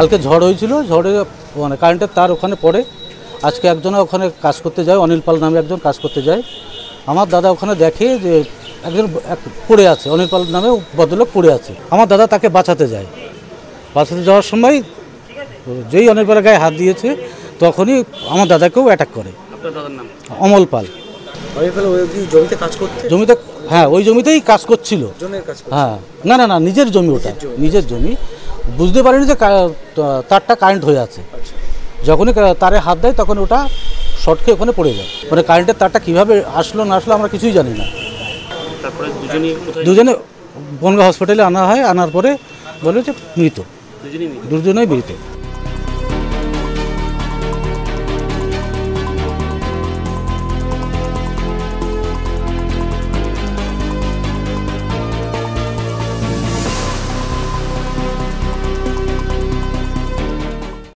কালকে ঝড় হয়েছিল, ঝড়ে মানে কারেন্টের তার ওখানে পড়ে। আজকে একজনে ওখানে কাজ করতে যায়, অনিল পাল নামে একজন কাজ করতে যায়। আমার দাদা ওখানে দেখে যে একজন পড়ে আছে, অনিল পাল নামে ভদ্রলোক পড়ে আছে। আমার দাদা তাকে বাঁচাতে যায়। বাঁচাতে যাওয়ার সময় যেই অনিল পালের গায়ে হাত দিয়েছে তখনই আমার দাদাকেও অ্যাটাক করে। আপনার দাদার নাম? অমল পাল। জমিতে কাজ করতে? জমিতে, হ্যাঁ, ওই জমিতেই কাজ করছিল। জমির কাজ করতে? হ্যাঁ, না না না, নিজের জমি, ওটা নিজের জমি। বুঝতে পারিনি যে তারটা কারেন্ট হয়ে আছে। যখনই তারে হাত দেয় তখন ওটা শর্ট খেয়ে ওখানে পড়ে যায়। মানে কারেন্টের তারটা কীভাবে আসলো না আসলো আমরা কিছুই জানি না। তারপরে দুজনে বনগাঁ হসপিটালে আনা হয়। আনার পরে বলে যে মৃত, দুজনেই দুজনেই মৃত।